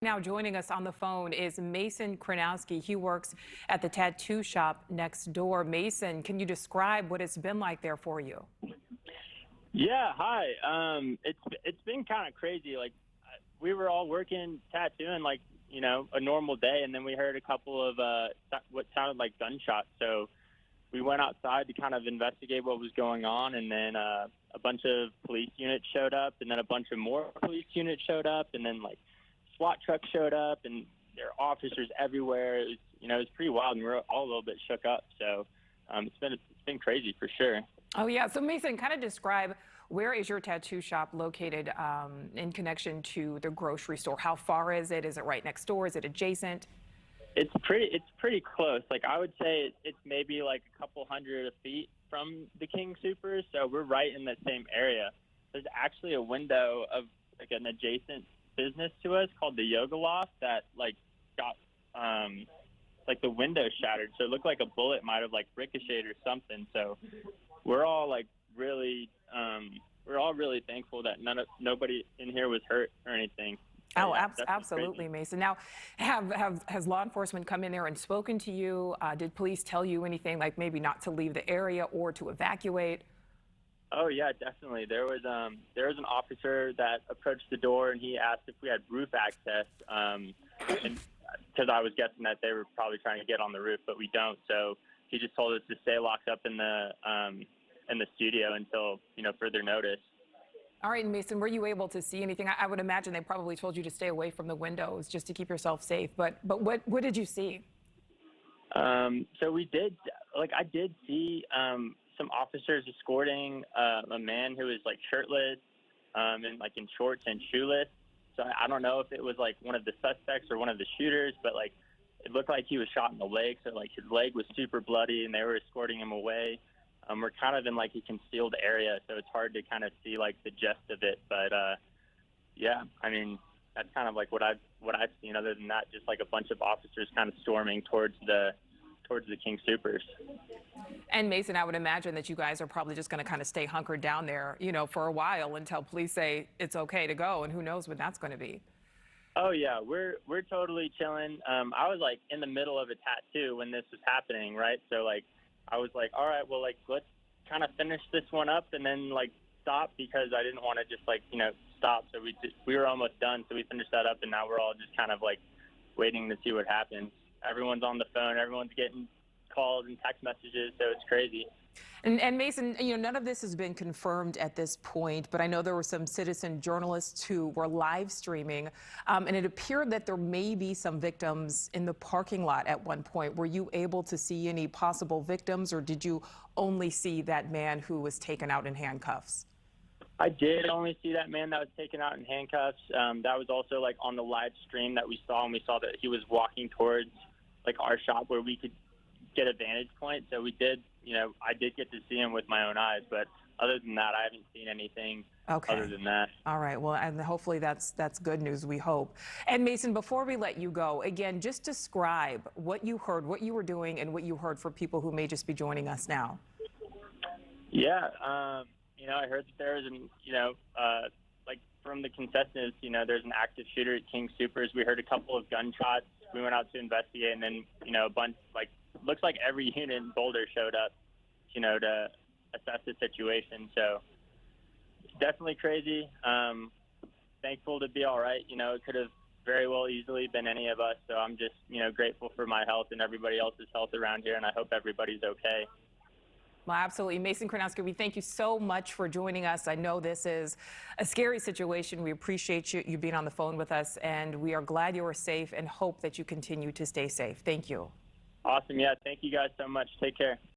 Now joining us on the phone is Mason Kranowski. He works at the tattoo shop next door. Mason, can you describe what it's been like there for you? Yeah, hi. It's been kind of crazy. Like we were all working tattooing like, a normal day, and then we heard a couple of what sounded like gunshots. So we went outside to kind of investigate what was going on, and then a bunch of police units showed up, and then a bunch of more police units showed up, and then like SWAT trucks showed up, and there are officers everywhere. It was pretty wild, and we were all a little bit shook up. So it's been crazy for sure. Oh, yeah. So, Mason, kind of describe, where is your tattoo shop located in connection to the grocery store? How far is it? Is it right next door? Is it adjacent? It's pretty close. Like I would say it's maybe like a couple hundred feet from the King Soopers. So we're right in that same area. There's actually a window of like an adjacent business to us called the Yoga Loft that like got like the window shattered. So it looked like a bullet might have like ricocheted or something. So we're all like really thankful that nobody in here was hurt or anything. So, Oh, yeah, absolutely, crazy. Mason. Now, has law enforcement come in there and spoken to you? Did police tell you anything, like maybe not to leave the area or to evacuate? Oh yeah, definitely. There was an officer that approached the door and he asked if we had roof access, and because I was guessing that they were probably trying to get on the roof, but we don't. So he just told us to stay locked up in the studio until further notice. All right, Mason, were you able to see anything? I would imagine they probably told you to stay away from the windows just to keep yourself safe. But what did you see? So I did see some officers escorting a man who was like shirtless and like in shorts and shoeless. So I don't know if it was like one of the suspects or one of the shooters, but like it looked like he was shot in the leg. So like his leg was super bloody and they were escorting him away. We're kind of in like a concealed area, so it's hard to kind of see like the gist of it. But yeah, I mean that's kind of like what I've seen. Other than that, just like a bunch of officers kind of storming towards the King Soopers. And Mason, I would imagine that you guys are probably just going to kind of stay hunkered down there, for a while until police say it's okay to go, and who knows when that's going to be. Oh yeah, we're totally chilling. I was like in the middle of a tattoo when this was happening, right? So like I was like, all right, well like let's kind of finish this one up and then like stop, because I didn't want to just like stop. So we were almost done, so we finished that up, and now we're all just kind of like waiting to see what happens. Everyone's on the phone, everyone's getting calls and text messages, so it's crazy. And Mason, none of this has been confirmed at this point, but I know there were some citizen journalists who were live streaming, and it appeared that there may be some victims in the parking lot at one point. Were you able to see any possible victims, or did you only see that man who was taken out in handcuffs? I did only see that man that was taken out in handcuffs. That was also like on the live stream that we saw, and we saw that he was walking towards like our shop where we could get a vantage point. So we did, I did get to see him with my own eyes, but other than that, I haven't seen anything other than that. All right. Well, and hopefully that's good news, we hope. And Mason, before we let you go, again, just describe what you heard, what you were doing, and what you heard for people who may just be joining us now. Yeah. I heard that there was like from the contestants, there's an active shooter at King Soopers. We heard a couple of gunshots. We went out to investigate, and then, a bunch, like, looks like every unit in Boulder showed up, to assess the situation. So definitely crazy. Thankful to be all right. It could have very well easily been any of us. So I'm just, grateful for my health and everybody else's health around here, and I hope everybody's okay. Well, absolutely. Mason Kranowski, we thank you so much for joining us. I know this is a scary situation. We appreciate you being on the phone with us, and we are glad you are safe and hope that you continue to stay safe. Thank you. Awesome. Yeah, thank you guys so much. Take care.